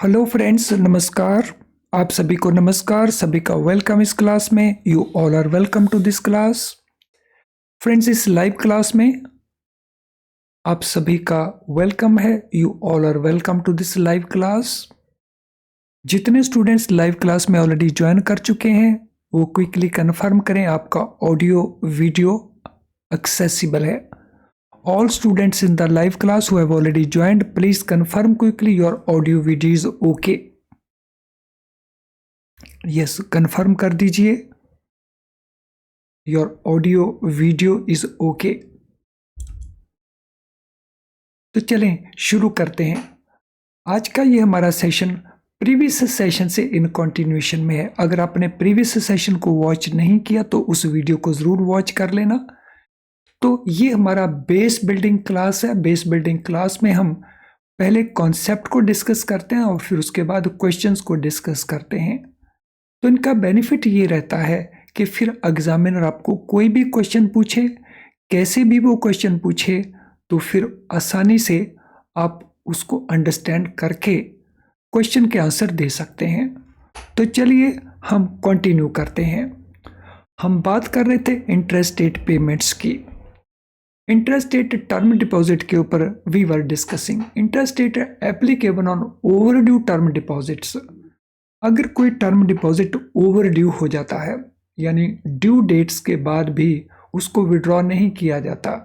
Hello friends, नमस्कार। आप सभी को नमस्कार, सभी का वेलकम इस क्लास में। You all are welcome to this class. Friends, इस लाइव क्लास में आप सभी का वेलकम है। You all are welcome to this live class. जितने स्टूडेंट्स लाइव क्लास में ऑलरेडी ज्वाइन कर चुके हैं वो क्विकली कंफर्म करें आपका ऑडियो वीडियो एक्सेसिबल है। All students in the live class who have already joined, please confirm quickly your audio video is okay. Yes, confirm कर दीजिए your audio video is okay. तो चलें शुरू करते हैं। आज का ये हमारा सेशन प्रीवियस सेशन से इन कंटिन्यूएशन में है। अगर आपने प्रीवियस सेशन को वॉच नहीं किया तो उस वीडियो को ज़रूर वॉच कर लेना। तो ये हमारा बेस बिल्डिंग क्लास है। बेस बिल्डिंग क्लास में हम पहले कॉन्सेप्ट को डिस्कस करते हैं और फिर उसके बाद क्वेश्चंस को डिस्कस करते हैं। तो इनका बेनिफिट ये रहता है कि फिर एग्जामिनर आपको कोई भी क्वेश्चन पूछे, कैसे भी वो क्वेश्चन पूछे, तो फिर आसानी से आप उसको अंडरस्टैंड करके क्वेश्चन के आंसर दे सकते हैं। तो चलिए हम कंटिन्यू करते हैं। हम बात कर रहे थे इंटरेस्ट रेट पेमेंट्स की। इंटरेस्ट रेट टर्म डिपॉजिट के ऊपर we were discussing. Interest rate applicable on overdue term deposits. अगर कोई टर्म डिपॉजिट ओवर ड्यू हो जाता है, यानी ड्यू डेट्स के बाद भी उसको विड्रॉ नहीं किया जाता,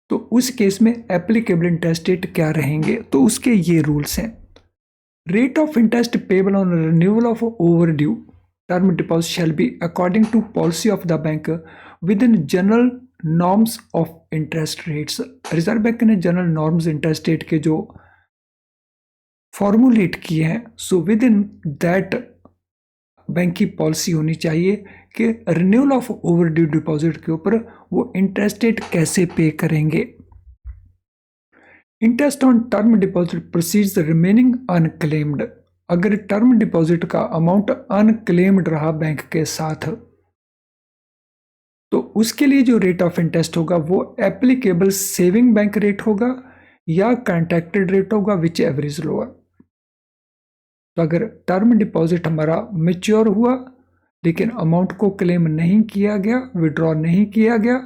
तो उस केस में एप्लीकेबल इंटरेस्ट रेट क्या रहेंगे? तो उसके ये रूल्स हैं। Rate of interest payable on renewal of overdue term deposit shall be according to policy of the bank within general norms of interest rates. Reserve Bank ने general norms interest rate के जो formulate किए हैं, so within that bank की policy होनी चाहिए कि renewal of overdue deposit के ऊपर वो इंटरेस्ट रेट कैसे पे करेंगे। Interest on term deposit proceeds remaining unclaimed. अगर टर्म डिपॉजिट का अमाउंट अनक्लेम्ड रहा बैंक के साथ, तो उसके लिए जो रेट ऑफ इंटरेस्ट होगा वो एप्लीकेबल सेविंग बैंक रेट होगा या कॉन्ट्रैक्टेड रेट होगा, विच एवरेज लोअर। तो अगर टर्म डिपॉजिट हमारा मैच्योर हुआ लेकिन अमाउंट को क्लेम नहीं किया गया, विड्रॉ नहीं किया गया,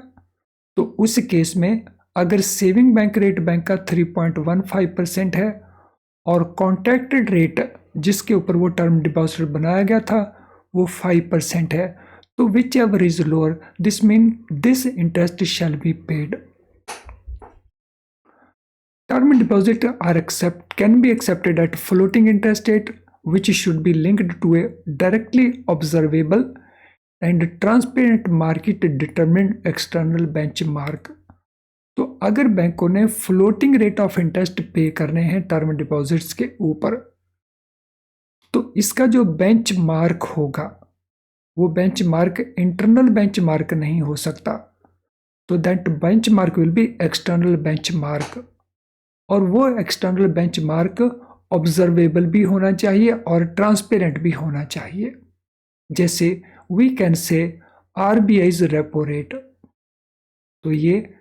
तो उस केस में अगर सेविंग बैंक रेट बैंक का 3.15% है और कॉन्ट्रैक्टेड रेट जिसके ऊपर वो टर्म डिपॉजिट बनाया गया था वो 5% है, तो which ever is lower, this mean this interest shall be paid. Term deposit can be accepted at floating interest rate, which should be linked to a directly observable and transparent market determined external benchmark. तो अगर बैंकों ने floating rate of interest पे करने हैं term deposits के ऊपर, तो इसका जो बेंचमार्क होगा वो बेंचमार्क इंटरनल बेंचमार्क नहीं हो सकता। तो that benchmark will be external benchmark, और वो एक्सटर्नल बेंचमार्क ऑब्जर्वेबल भी होना चाहिए और ट्रांसपेरेंट भी होना चाहिए। जैसे we can say आरबीआईज repo rate, तो ये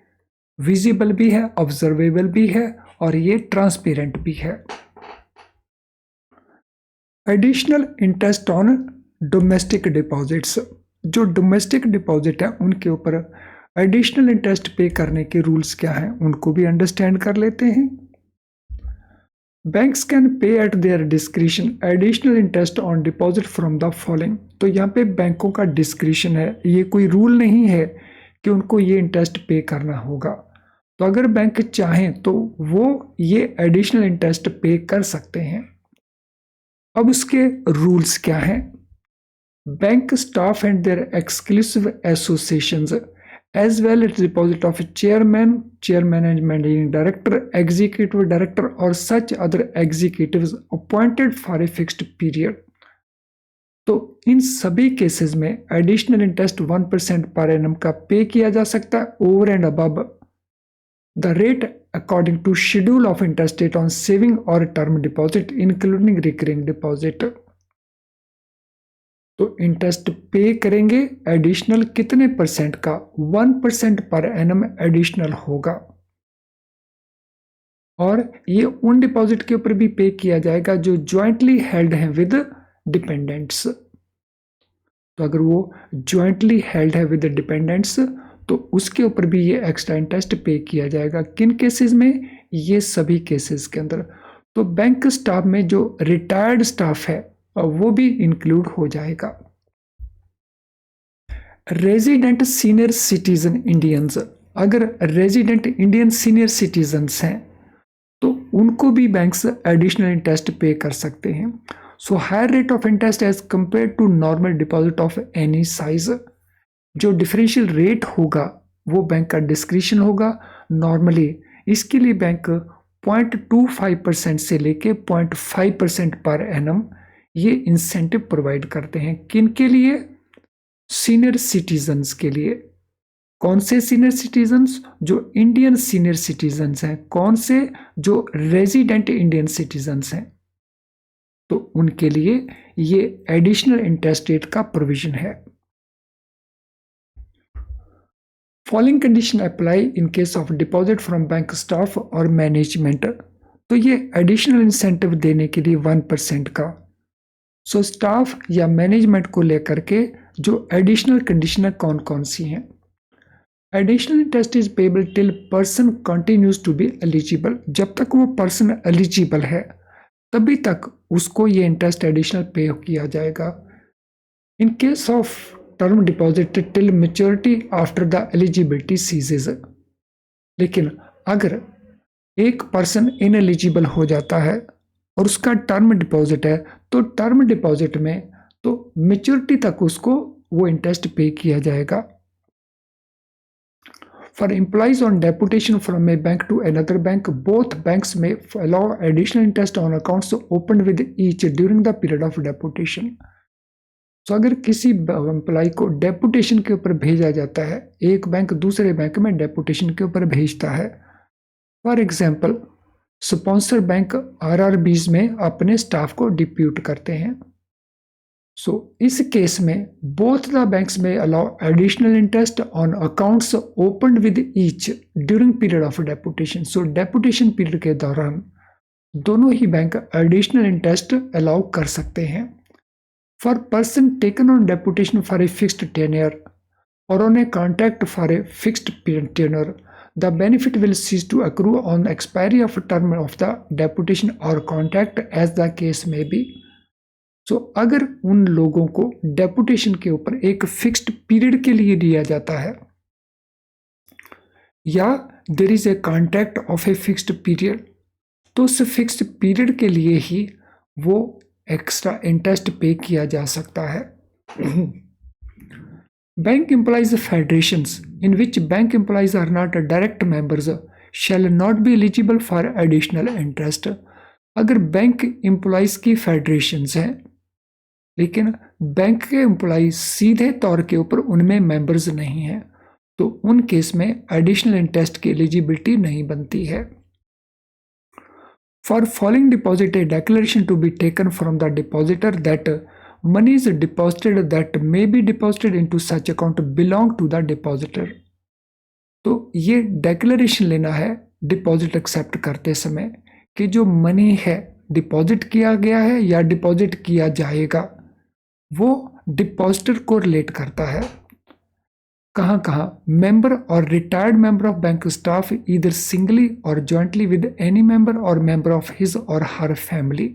विजिबल भी है, ऑब्जर्वेबल भी है और ये ट्रांसपेरेंट भी है। Additional interest on domestic deposits. जो डोमेस्टिक डिपॉजिट है उनके ऊपर एडिशनल इंटरेस्ट पे करने के रूल्स क्या हैं उनको भी अंडरस्टैंड कर लेते हैं। Banks can pay eight there discretion additional interest on deposit from the following. तो यहाँ पे बैंकों का डिस्क्रिशन है, ये कोई रूल नहीं है कि उनको ये इंटरेस्ट पे करना होगा। तो अगर बैंक चाहें तो वो ये एडिशनल इंटरेस्ट पे कर सकते हैं। अब उसके रूल्स क्या हैं? Bank staff and their exclusive associations as well as deposit of chairman and managing director, executive director or such other executives appointed for a fixed period. तो इन सभी केसेस में एडिशनल इंटरेस्ट 1% पर एनम का पे किया जा सकता है over and above the rate according to schedule of interest rate on saving और term deposit including recurring deposit. तो इंटरेस्ट पे करेंगे एडिशनल कितने परसेंट का? 1% पर एनम एडिशनल होगा। और ये उन डिपॉजिट के ऊपर भी पे किया जाएगा जो ज्वाइंटली हेल्ड हैं विद डिपेंडेंट्स। तो अगर वो ज्वाइंटली हेल्ड है विद डिपेंडेंट्स तो उसके ऊपर भी ये एक्स्ट्रा इंटरेस्ट पे किया जाएगा। किन केसेस में? ये सभी केसेस के अंदर। तो बैंक स्टाफ में जो रिटायर्ड स्टाफ है वो भी इंक्लूड हो जाएगा। रेजिडेंट सीनियर सिटीजन इंडियंस, अगर रेजिडेंट इंडियन सीनियर सिटीजन्स हैं तो उनको भी बैंक्स एडिशनल इंटरेस्ट पे कर सकते हैं। So higher rate of interest as compare to normal deposit of any size. जो डिफरेंशियल रेट होगा वो बैंक का डिस्क्रिशन होगा। नॉर्मली इसके लिए बैंक 0.25% से लेके 0.5% पर एनम ये इंसेंटिव प्रोवाइड करते हैं। किन के लिए? सीनियर सिटीजन्स के लिए। कौन से सीनियर सिटीजन्स? जो इंडियन सीनियर सिटीजन्स हैं। कौन से? जो रेजिडेंट इंडियन सिटीजन्स हैं, तो उनके लिए ये एडिशनल इंटरेस्ट रेट का प्रोविजन है। Following condition apply in case of deposit from bank staff और मैनेजमेंट। तो ये एडिशनल इंसेंटिव देने के लिए 1% का। सो स्टाफ या मैनेजमेंट को लेकर के जो एडिशनल कंडीशन कौन कौन सी हैं? Additional interest is payable till person continues to be eligible. जब तक वो पर्सन एलिजिबल है तभी तक उसको ये इंटरेस्ट एडिशनल पे किया जाएगा। In case of term deposit till maturity after the eligibility सीजेज। लेकिन अगर एक पर्सन इनएलिजिबल हो जाता है और उसका टर्म डिपॉजिट है तो टर्म डिपॉजिट में तो मेच्योरिटी तक उसको वो इंटरेस्ट पे किया जाएगा। For employees on deputation from a bank to another bank, both banks may allow additional interest on accounts opened with each during the period of deputation. तो अगर किसी एम्प्लॉय को डेपुटेशन के ऊपर भेजा जाता है, एक बैंक दूसरे बैंक में डेपुटेशन के ऊपर भेजता है। For example sponsor bank RRBs में अपने स्टाफ को डिप्यूट करते हैं। सो इस केस में बोथ द बैंक्स में allow additional interest on accounts opened with each during period of deputation. So deputation period के दौरान दोनों ही बैंक एडिशनल इंटरेस्ट अलाउ कर सकते हैं। For person taken on deputation for a fixed tenure और on a contract for a fixed tenure, the benefit will cease to accrue on expiry of term of the deputation और contract as the case में B. सो अगर उन लोगों को deputation के ऊपर एक फिक्स्ड पीरियड के लिए दिया जाता है या there is a contract of a fixed period, तो उस फिक्स्ड पीरियड के लिए ही वो एक्स्ट्रा इंटरेस्ट पे किया जा सकता है। Bank employees federations in which bank employees are not direct members shall not be eligible for additional interest. अगर बैंक एम्प्लॉइज की फेडरेशंस हैं लेकिन बैंक के एम्प्लॉय सीधे तौर के ऊपर उनमें मेंबर्स नहीं हैं तो उन केस में एडिशनल इंटरेस्ट की एलिजिबिलिटी नहीं बनती है। For following deposit a declaration to be taken from the depositor that money is deposited that may be deposited into such account belong to the depositor. तो ये डिक्लेरेशन लेना है deposit accept करते समय कि जो मनी है डिपॉजिट किया गया है या डिपॉजिट किया जाएगा वो डिपॉजिटर को रिलेट करता है। कहाँ कहाँ? मेंबर और retired member of bank staff either singly और जॉइंटली विद एनी मेंबर और मेंबर ऑफ हिज और हर फैमिली।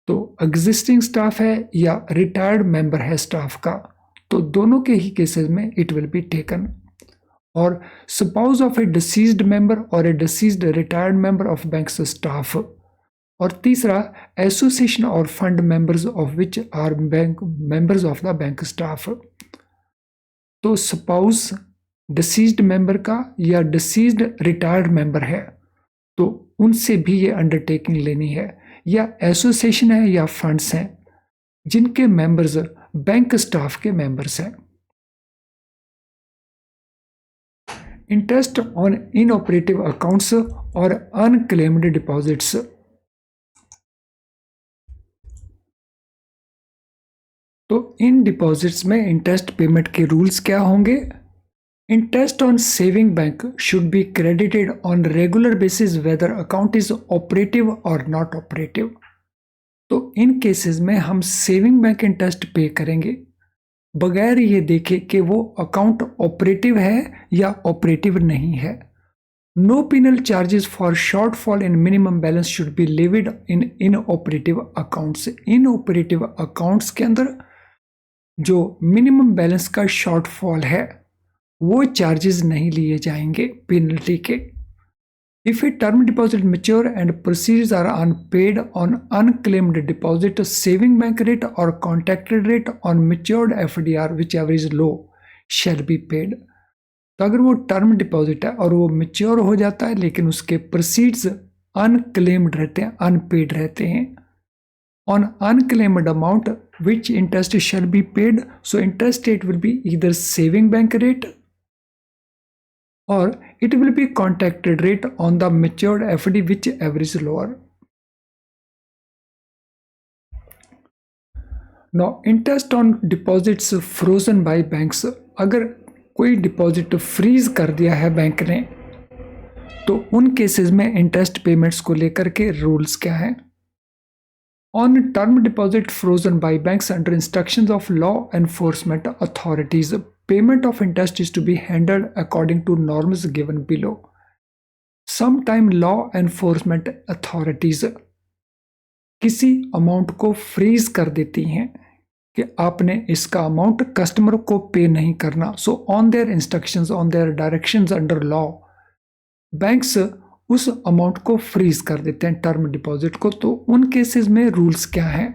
तो एग्जिस्टिंग स्टाफ है या रिटायर्ड मेंबर है स्टाफ का, तो दोनों के ही केसेस में इट विल बी टेकन। और spouse of a deceased member और a deceased retired member of bank staff. और तीसरा एसोसिएशन और fund members of which are bank members of the bank staff. तो स्पाउस डिसीज्ड मेंबर का या deceased retired member है तो उनसे भी ये अंडरटेकिंग लेनी है, या एसोसिएशन है या फंड्स हैं जिनके मेंबर्स बैंक स्टाफ के मेंबर्स हैं। इंटरेस्ट ऑन इनऑपरेटिव अकाउंट्स और अनक्लेम्ड डिपॉजिट्स। तो इन डिपॉजिट्स में इंटरेस्ट पेमेंट के रूल्स क्या होंगे? Interest on saving bank should be credited on regular basis whether account is operative or not operative. तो in cases में हम सेविंग बैंक इंटरेस्ट पे करेंगे बगैर ये देखे कि वो अकाउंट ऑपरेटिव है या ऑपरेटिव नहीं है. No penal charges for shortfall in minimum balance should be levied in inoperative accounts. Inoperative accounts के अंदर जो मिनिमम बैलेंस का शॉर्टफॉल है वो चार्जेस नहीं लिए जाएंगे पेनल्टी के. If a term deposit mature and proceeds are unpaid on unclaimed deposit saving bank rate और contracted rate on matured FDR whichever is low shall be paid. तो अगर वो टर्म डिपॉजिट है और वो मेच्योर हो जाता है लेकिन उसके प्रोसीड्स अनक्लेम्ड रहते हैं, अनपेड रहते हैं, on unclaimed amount which interest shall be paid, so interest rate will be either saving bank rate or it will be contracted rate on the matured FD whichever is lower. Now interest on deposits frozen by banks. अगर कोई deposit freeze कर दिया है bank ने तो उन cases में interest payments को लेकर के रूल्स क्या हैं. On term deposit frozen by banks under instructions of law enforcement authorities, payment of interest is to be handled according to norms given below. Sometime law enforcement authorities किसी amount को freeze कर देती हैं कि आपने इसका अमाउंट कस्टमर को पे नहीं करना. So on their instructions, on their directions under law, banks उस अमाउंट को फ्रीज कर देते हैं टर्म डिपॉजिट को. तो उन केसेस में रूल्स क्या हैं.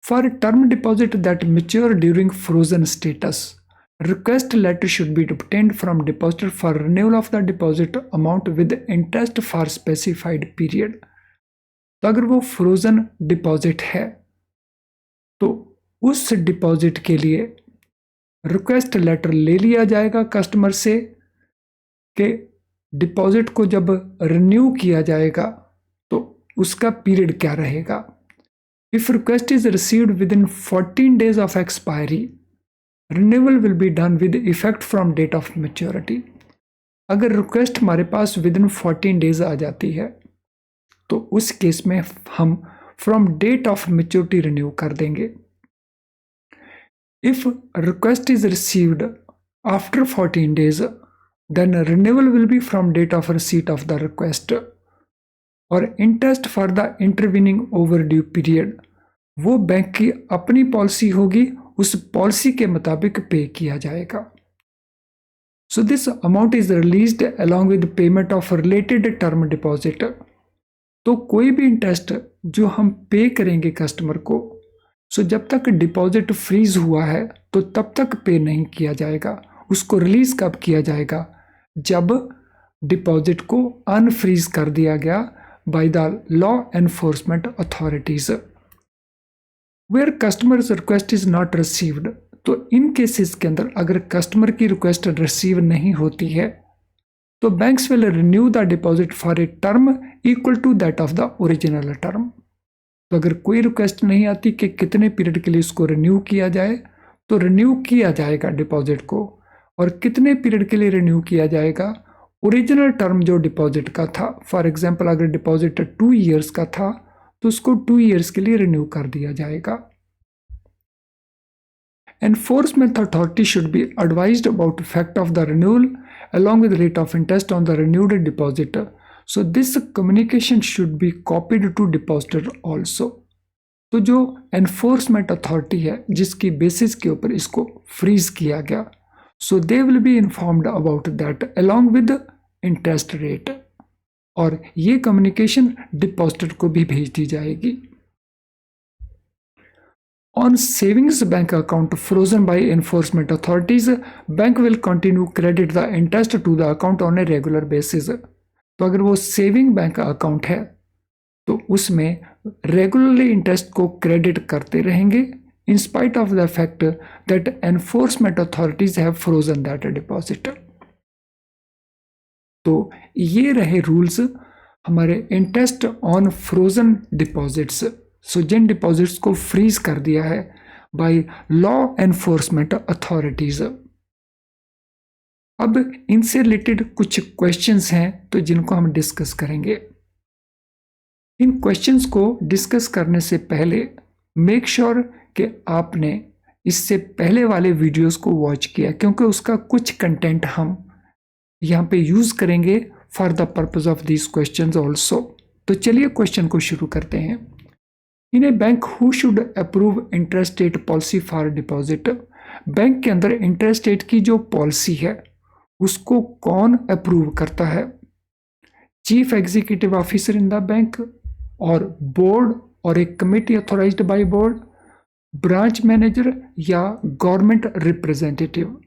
For term deposit that mature during frozen status, request letter should be obtained from depositor for renewal of the deposit amount with interest for specified period. तो अगर वो फ्रोजन डिपॉजिट है तो उस डिपॉजिट के लिए रिक्वेस्ट लेटर ले लिया जाएगा कस्टमर से कि डिपॉजिट को जब रिन्यू किया जाएगा तो उसका पीरियड क्या रहेगा. If request is received within 14 days of expiry, renewal will be done with effect from date of maturity. अगर रिक्वेस्ट हमारे पास विद इन 14 days आ जाती है तो उस केस में हम from date of maturity renew कर देंगे. If request is received after 14 days, then renewal will be from date of receipt of the request. और interest for the intervening overdue period वो बैंक की अपनी पॉलिसी होगी, उस पॉलिसी के मुताबिक पे किया जाएगा. So this amount is released along with payment of related term deposit. तो कोई भी इंटरेस्ट जो हम पे करेंगे कस्टमर को, सो जब तक डिपॉजिट फ्रीज हुआ है तो तब तक पे नहीं किया जाएगा. उसको रिलीज कब किया जाएगा, जब डिपॉजिट को अनफ्रीज कर दिया गया by the law enforcement authorities. Where customers request is not received, तो इन केसेस के अंदर अगर कस्टमर की रिक्वेस्ट रिसीव नहीं होती है तो banks will renew the deposit for a term equal to that of the original term. तो अगर कोई रिक्वेस्ट नहीं आती कि कितने पीरियड के लिए इसको रिन्यू किया जाए तो रिन्यू किया जाएगा डिपॉजिट को. और कितने पीरियड के लिए रिन्यू किया जाएगा, ओरिजिनल टर्म जो डिपॉजिट का था, फॉर एग्जांपल अगर डिपॉजिट 2 years का था तो उसको 2 years के लिए रिन्यू कर दिया जाएगा. Enforcement authority should be advised about effect of the renewal along with rate of interest on the renewed deposit. So this communication should be copied to depositor also. तो जो एनफोर्समेंट अथॉरिटी है जिसकी basis के ऊपर इसको freeze किया गया, so they will be informed about that along with the interest rate. और ये कम्युनिकेशन डिपॉजिटर को भी भेज दी जाएगी. On savings bank account frozen by enforcement authorities, bank will continue credit the interest to the account on a regular basis. तो अगर वो saving bank account है तो उसमें रेगुलरली इंटरेस्ट को क्रेडिट करते रहेंगे in spite of the fact that enforcement authorities have frozen that deposit. तो ये रहे रूल्स हमारे interest on frozen deposits. So जिन डिपॉजिट्स को फ्रीज कर दिया है बाय लॉ एनफोर्समेंट अथॉरिटीज. अब इनसे रिलेटेड कुछ क्वेश्चंस हैं तो जिनको हम डिस्कस करेंगे। इन क्वेश्चंस को डिस्कस करने से पहले मेक श्योर कि आपने इससे पहले वाले वीडियोस को वॉच किया, क्योंकि उसका कुछ कंटेंट हम यहाँ पे यूज करेंगे for the purpose of this questions also. तो चलिए क्वेश्चन को शुरू करते हैं। In a bank who should approve interest rate policy for deposit. Bank के अंदर इंटरेस्ट रेट की जो पॉलिसी है उसको कौन अप्रूव करता है? Chief executive officer in the bank, और बोर्ड और एक committee authorized by board, branch manager या government representative.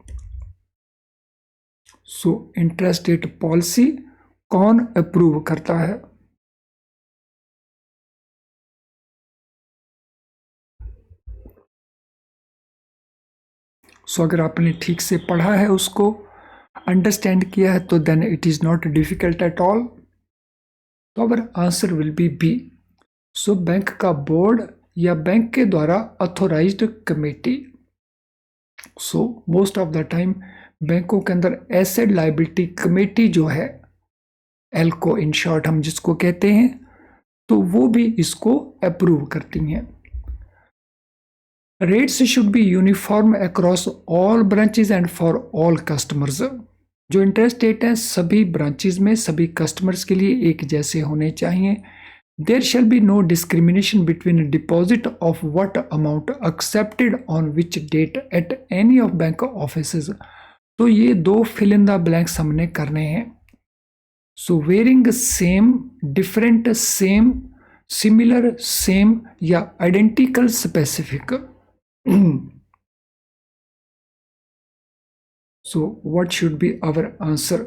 So interest rate policy कौन अप्रूव करता है? सो अगर आपने ठीक से पढ़ा है, उसको अंडरस्टैंड किया है, तो then it is not difficult at all. तो our answer will be B. So bank का बोर्ड या बैंक के द्वारा authorized committee. So most of the time बैंकों के अंदर एसेट लायबिलिटी कमेटी जो है, एल्को इन शॉर्ट हम जिसको कहते हैं, तो वो भी इसको अप्रूव करती हैं। Rates should be uniform across all branches and for all customers. जो इंटरेस्ट रेट है सभी ब्रांचेज में सभी कस्टमर्स के लिए एक जैसे होने चाहिए। There shall be no discrimination between deposit of what amount accepted on which date at any of bank offices. तो ये दो फिल इन द ब्लैंक्स हमने करने हैं। So varying same, different, same, similar, same या identical, specific. So what should be our answer?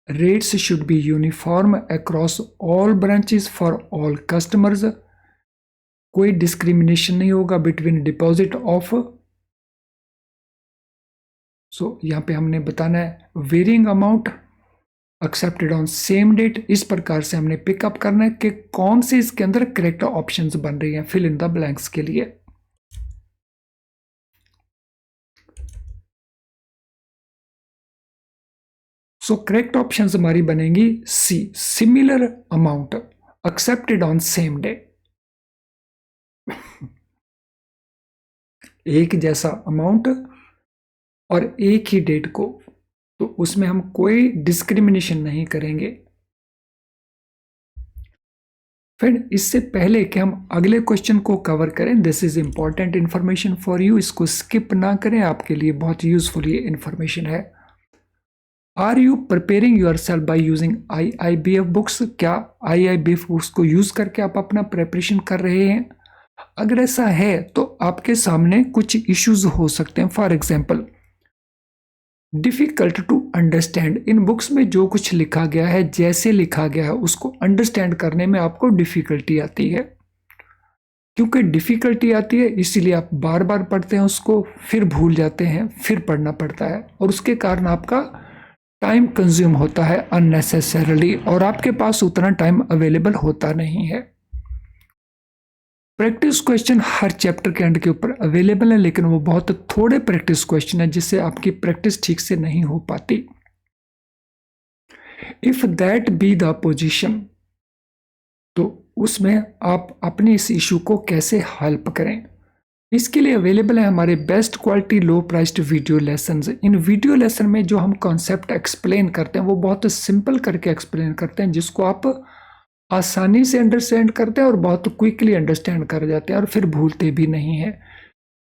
Rates should be uniform across all branches for all customers. कोई discrimination नहीं होगा बिटवीन डिपॉजिट ऑफ। सो यहाँ पे हमने बताना है varying amount accepted on same date. इस प्रकार से हमने पिकअप करना है कि कौन से इसके अंदर करेक्ट ऑप्शंस बन रही हैं फिल इन द ब्लैंक्स के लिए। सो करेक्ट ऑप्शंस हमारी बनेंगी C, similar amount accepted on same day. एक जैसा अमाउंट और एक ही डेट को, तो उसमें हम कोई डिस्क्रिमिनेशन नहीं करेंगे। फिर इससे पहले कि हम अगले क्वेश्चन को कवर करें, this is important information for you, इसको स्किप ना करें, आपके लिए बहुत यूजफुल ये इंफॉर्मेशन है। Are you preparing yourself by using IIBF books? क्या IIBF बुक्स को यूज करके आप अपना प्रिपरेशन कर रहे हैं? अगर ऐसा है तो आपके सामने कुछ इश्यूज हो सकते हैं। For example, difficult to understand. इन बुक्स में जो कुछ लिखा गया है, जैसे लिखा गया है, उसको अंडरस्टैंड करने में आपको डिफिकल्टी आती है। क्योंकि डिफिकल्टी आती है इसीलिए आप बार बार पढ़ते हैं उसको, फिर भूल जाते हैं, फिर पढ़ना पड़ता है, और उसके कारण आपका टाइम कंज्यूम होता है अननेसेसरली, और आपके पास उतना टाइम अवेलेबल होता नहीं है। प्रैक्टिस क्वेश्चन हर चैप्टर के एंड के ऊपर अवेलेबल है, लेकिन वो बहुत थोड़े प्रैक्टिस क्वेश्चन है जिससे आपकी प्रैक्टिस ठीक से नहीं हो पाती। If that be the position, तो उसमें आप अपने इस इशू को कैसे हेल्प करें, इसके लिए अवेलेबल है हमारे best quality low priced video lessons. इन वीडियो लेसन में जो हम कॉन्सेप्ट एक्सप्लेन करते हैं वो बहुत सिंपल करके एक्सप्लेन करते हैं, जिसको आप आसानी से अंडरस्टैंड करते हैं और बहुत क्विकली अंडरस्टैंड कर जाते हैं और फिर भूलते भी नहीं हैं,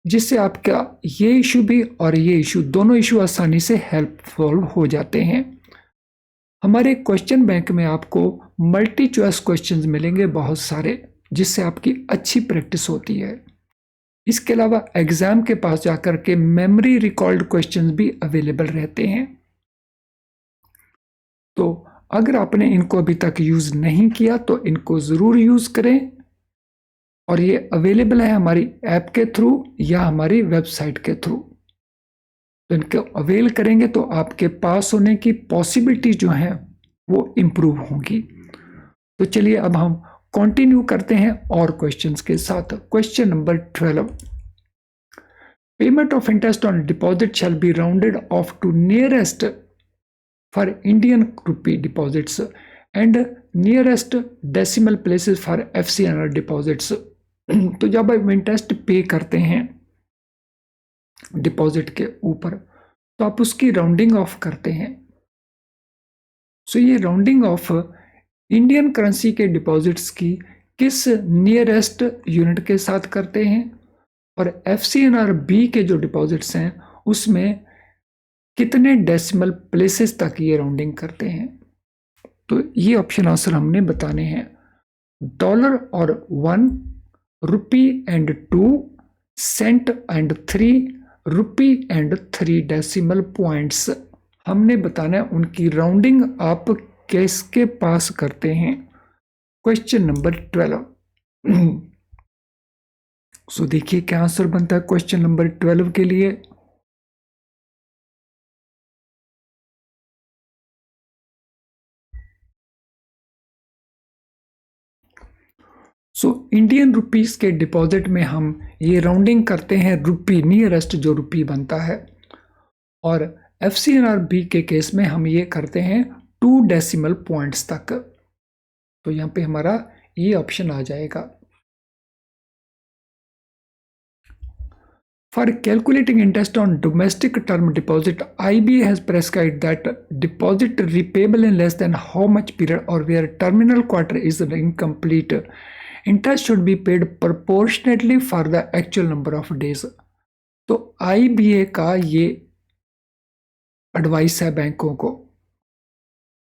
जिससे आपका ये इशू भी और ये इशू, दोनों इशू आसानी से हेल्पफुल हो जाते हैं। हमारे क्वेश्चन बैंक में आपको मल्टी चॉइस क्वेश्चंस मिलेंगे बहुत सारे, जिससे आपकी अच्छी प्रैक्टिस होती है। इसके अलावा एग्जाम के पास जाकर के मेमोरी रिकॉल्ड क्वेश्चंस भी अवेलेबल रहते हैं। तो अगर आपने इनको अभी तक यूज नहीं किया तो इनको जरूर यूज करें, और ये अवेलेबल है हमारी ऐप के थ्रू या हमारी वेबसाइट के थ्रू। तो इनको अवेल करेंगे तो आपके पास होने की पॉसिबिलिटी जो है वो इंप्रूव होगी। तो चलिए अब हम कंटिन्यू करते हैं और क्वेश्चंस के साथ। Question number 12, Payment of interest on deposit shall be rounded off to nearest for Indian rupee deposits and nearest decimal places for FCNR deposits. तो जब आप इंटरेस्ट पे करते हैं डिपॉजिट के ऊपर तो आप उसकी राउंडिंग ऑफ करते हैं. सो ये राउंडिंग ऑफ इंडियन करेंसी के डिपॉजिट्स की किस नियरेस्ट यूनिट के साथ करते हैं और FCNR B के जो डिपॉजिट्स हैं उसमें कितने डेसिमल प्लेसेस तक ये राउंडिंग करते हैं. तो ये ऑप्शन आंसर हमने बताने हैं. डॉलर और 1, rupee and 2, cent and 3, rupee and 3 decimal points हमने बताना है. उनकी राउंडिंग आप किसके पास करते हैं. Question number 12. सो देखिए क्या आंसर बनता है क्वेश्चन नंबर 12 के लिए. सो इंडियन रुपीस के डिपॉजिट में हम ये राउंडिंग करते हैं रुपी नियरेस्ट जो रुपी बनता है और FCNR B के केस में हम ये करते हैं 2 डेसिमल पॉइंट्स तक. तो यहाँ पे हमारा ये ऑप्शन आ जाएगा. For calculating interest on domestic term deposit, IBA has prescribed that deposit repayable in less than how much period or where terminal quarter is incomplete, interest should be paid proportionately for the actual number of days. तो IBA का ये advice है बैंकों को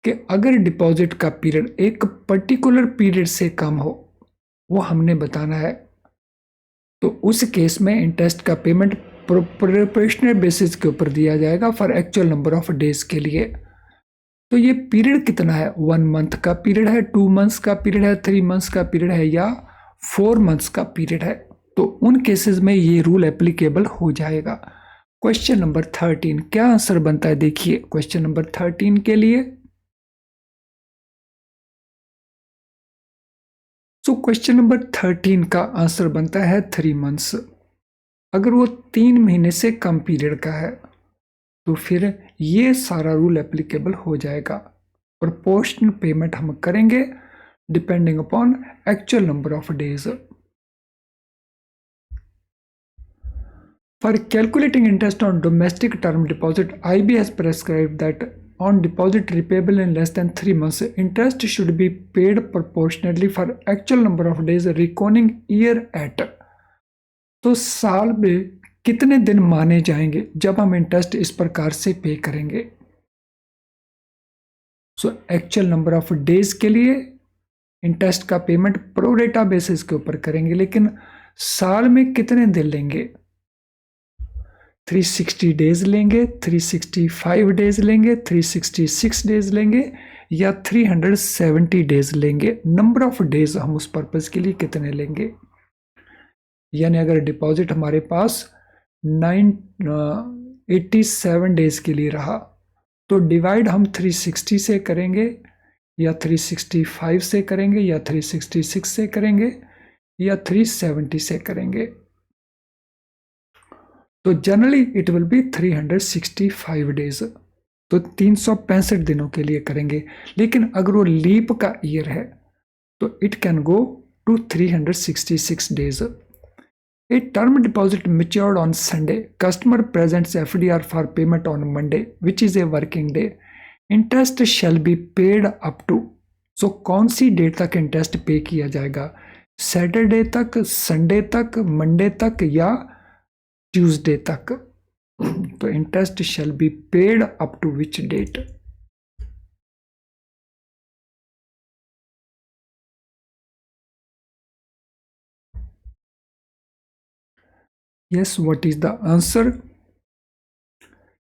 कि अगर deposit का period एक पर्टिकुलर पीरियड से कम हो, वो हमने बताना है, तो उस केस में इंटरेस्ट का पेमेंट प्रोपोर्शनल बेसिस के ऊपर दिया जाएगा for actual number of days के लिए. तो ये पीरियड कितना है, 1 मंथ का पीरियड है, 2 मंथ्स का पीरियड है, 3 मंथ्स का पीरियड है या 4 मंथ्स का पीरियड है. तो उन केसेस में ये रूल एप्लीकेबल हो जाएगा. क्वेश्चन नंबर 13 क्या आंसर बनता है देखिए क्वेश्चन नंबर 13 के लिए. सो क्वेश्चन नंबर 13 का आंसर बनता है 3 मंथ्स. अगर वो 3 महीने से कम पीरियड का है तो फिर ये सारा रूल एप्लीकेबल हो जाएगा. प्रोपोर्शनल पेमेंट हम करेंगे depending upon actual number of days. For calculating interest on domestic term deposit IBA has prescribed that on deposit repayable in less than 3 months, interest should be paid proportionately for actual number of days reckoning year at. तो साल में कितने दिन माने जाएंगे जब हम interest इस प्रकार से पे करेंगे. So actual number of days के लिए इंटरेस्ट का पेमेंट प्रोरेटा बेसिस के ऊपर करेंगे, लेकिन साल में कितने दिन लेंगे, 360 डेज लेंगे, 365 डेज लेंगे, 366 डेज लेंगे या 370 डेज लेंगे. नंबर ऑफ डेज हम उस पर्पज के लिए कितने लेंगे. यानी अगर डिपॉजिट हमारे पास 87 डेज के लिए रहा तो डिवाइड हम 360 से करेंगे या 365 से करेंगे या 366 से करेंगे या 370 से करेंगे. तो generally it will B 365 days. तो 365 दिनों के लिए करेंगे, लेकिन अगर वो लीप का ईयर है तो it can go to 366 days. A term deposit matured on Sunday. Customer presents FDR for payment on Monday, which is a working day. Interest shall be paid up to. So कौन सी date तक interest pay किया जाएगा, Saturday तक, Sunday तक, Monday तक या Tuesday तक. तो interest shall be paid up to which date. Yes, what is the answer.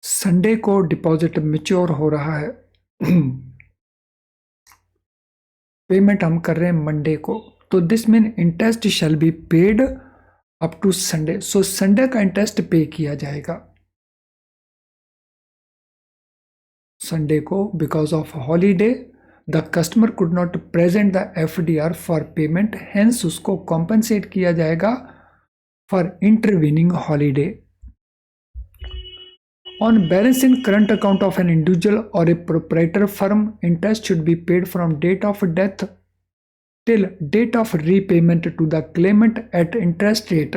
Sunday को डिपॉजिट मैच्योर हो रहा है, पेमेंट हम कर रहे हैं मंडे को, तो this mean interest shall be paid up to Sunday. So Sunday का इंटरेस्ट पे किया जाएगा संडे को. Because of holiday the customer could not present the FDR for payment, hence उसको कॉम्पनसेट किया जाएगा for intervening holiday. On balance in current account of an individual or a proprietor firm, interest should be paid from date of death till date of repayment to the claimant at interest rate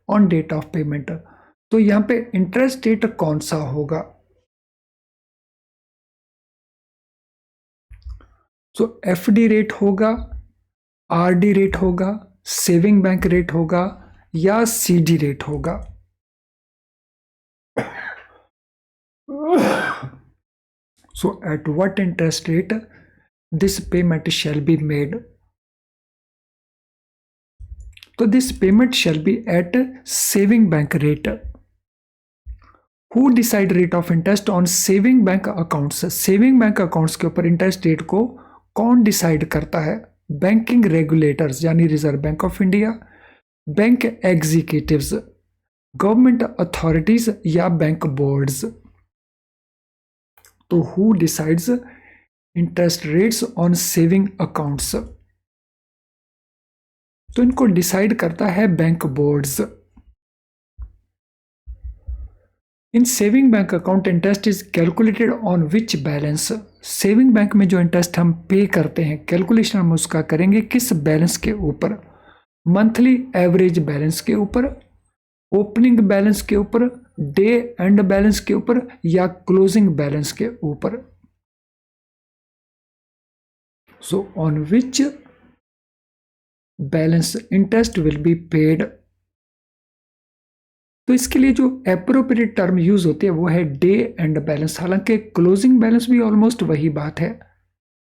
on date of payment. तो यहाँ पे interest rate कौन सा होगा? सो FD rate होगा, RD rate होगा, saving bank rate होगा या सीडी रेट होगा? So at what interest rate this payment shall be made? So this payment shall be at saving bank rate. Who decide rate of interest on saving bank accounts? Saving bank accounts के ऊपर interest rate को कौन decide करता है? Banking regulators यानी reserve bank of India, bank executives, government authorities या bank boards? तो who decides interest rates on saving accounts? तो इनको डिसाइड करता है bank boards. In saving bank account interest is calculated on which balance? Saving bank में जो interest हम पे करते हैं, कैलकुलेशन हम उसका करेंगे किस बैलेंस के ऊपर? मंथली एवरेज बैलेंस के ऊपर, ओपनिंग बैलेंस के ऊपर, डे एंड बैलेंस के ऊपर या क्लोजिंग बैलेंस के ऊपर? So on which balance interest will be paid? तो इसके लिए जो एप्रोप्रिएट टर्म यूज होती है वो है डे एंड बैलेंस। हालांकि क्लोजिंग बैलेंस भी ऑलमोस्ट वही बात है,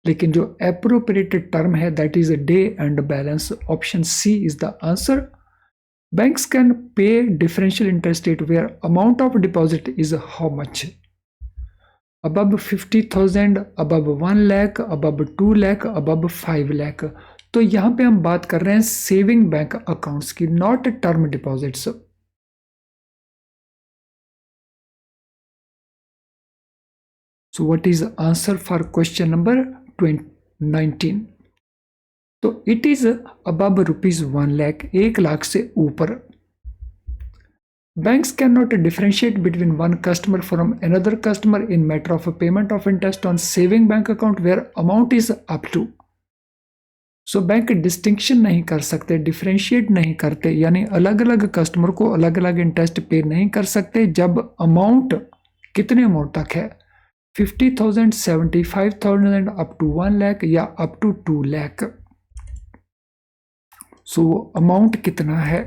लेकिन जो एप्रोप्रिएट टर्म है that is day end balance. Option C is the answer. Banks can pay differential interest rate where amount of deposit is how much? Above 50,000, above 1 lakh, above 2 lakh, above 5 lakh. तो यहाँ पे हम बात कर रहे हैं saving bank accounts की, not term deposits. So what is the answer for question number 19? तो it is above ₹1 lakh, 1 lakh से ऊपर। Banks can not differentiate between one customer from another customer in matter of payment of interest on saving bank account where amount is up to. So bank distinction नहीं कर सकते, differentiate नहीं करते, यानी अलग अलग कस्टमर को अलग अलग इंटरेस्ट पे नहीं कर सकते जब अमाउंट कितने अमाउंट तक है, 50,000, 75,000, अप टू 1 लाख या up to 2 lakh. So amount कितना है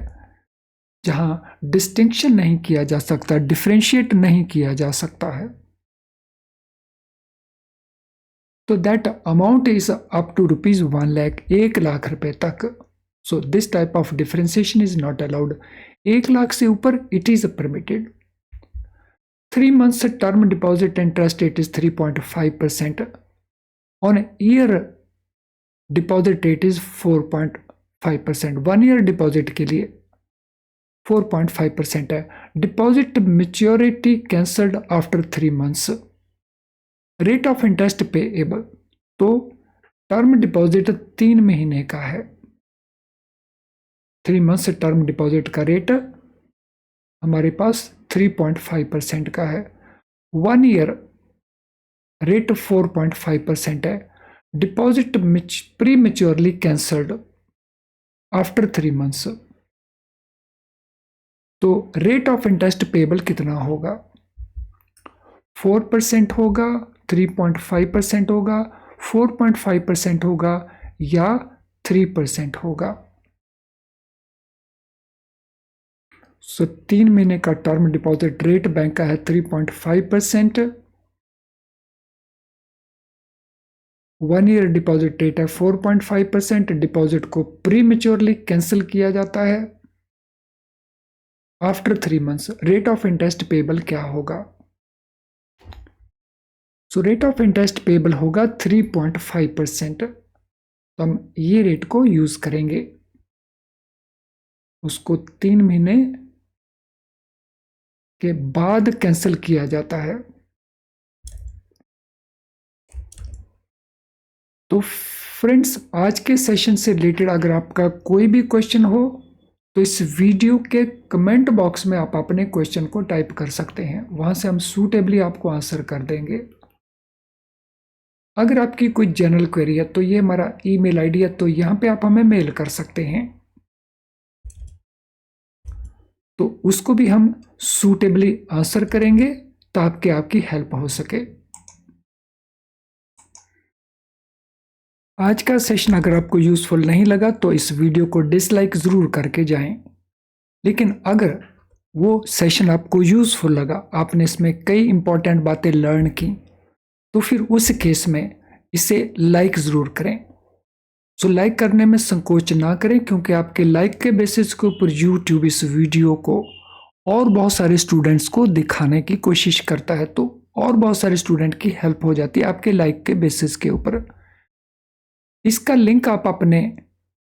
जहां डिस्टिंक्शन नहीं किया जा सकता, डिफरेंशिएट नहीं किया जा सकता है, तो that amount is up to ₹1 lakh, 1 lakh रुपए तक। So this type of differentiation is not allowed. 1 lakh से ऊपर it is permitted. 3 months term deposit interest rate is 3.5%। On year deposit rate is 4.5%। 1 year deposit के लिए 4.5% है। Deposit maturity cancelled after 3 months। Rate of interest payable, तो term deposit 3 महीने का है, 3 months term deposit का रेट हमारे पास 3.5% का है। 1 ईयर रेट 4.5% है। Deposit pre maturely cancelled after 3 months, तो रेट ऑफ इंटरेस्ट पेबल कितना होगा? 4% होगा, 3.5% होगा, 4.5% होगा या 3% होगा? सो 3 महीने का टर्म डिपॉजिट रेट बैंक का है 3.5%। 1 ईयर डिपॉजिट रेट है 4.5%। डिपॉजिट को प्री मेच्योरली कैंसिल किया जाता है after 3 months। Rate of interest payable क्या होगा? So rate of interest payable होगा 3.5%। तो हम ये रेट को यूज करेंगे, उसको 3 महीने के बाद कैंसिल किया जाता है। तो फ्रेंड्स, आज के सेशन से रिलेटेड अगर आपका कोई भी क्वेश्चन हो तो इस वीडियो के कमेंट बॉक्स में आप अपने क्वेश्चन को टाइप कर सकते हैं, वहां से हम सूटेबली आपको आंसर कर देंगे। अगर आपकी कोई जनरल क्वेरी है तो ये हमारा ईमेल आईडी है, तो यहाँ पे आप हमें मेल कर सकते हैं, तो उसको भी हम सूटेबली आंसर करेंगे ताकि आपकी हेल्प हो सके। आज का सेशन अगर आपको यूजफुल नहीं लगा तो इस वीडियो को डिसलाइक ज़रूर करके जाएं। लेकिन अगर वो सेशन आपको यूजफुल लगा, आपने इसमें कई इंपॉर्टेंट बातें लर्न की, तो फिर उस केस में इसे लाइक ज़रूर करें। सो लाइक करने में संकोच ना करें, क्योंकि आपके लाइक के बेसिस के ऊपर यूट्यूब इस वीडियो को और बहुत सारे स्टूडेंट्स को दिखाने की कोशिश करता है, तो और बहुत सारे स्टूडेंट की हेल्प हो जाती है आपके लाइक के बेसिस के ऊपर। इसका लिंक आप अपने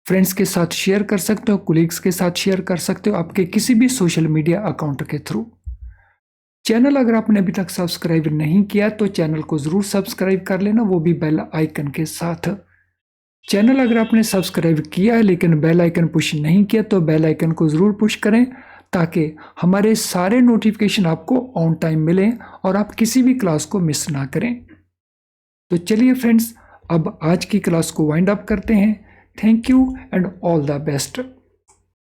फ्रेंड्स के साथ शेयर कर सकते हो, कोलीग्स के साथ शेयर कर सकते हो, आपके किसी भी सोशल मीडिया अकाउंट के थ्रू। चैनल अगर आपने अभी तक सब्सक्राइब नहीं किया तो चैनल को ज़रूर सब्सक्राइब कर लेना, वो भी बेल आइकन के साथ। चैनल अगर आपने सब्सक्राइब किया है लेकिन बेल आइकन पुश नहीं किया तो बेल आइकन को ज़रूर पुश करें, ताकि हमारे सारे नोटिफिकेशन आपको ऑन टाइम मिलें और आप किसी भी क्लास को मिस ना करें। तो चलिए फ्रेंड्स, अब आज की क्लास को वाइंड अप करते हैं। Thank you and all the best.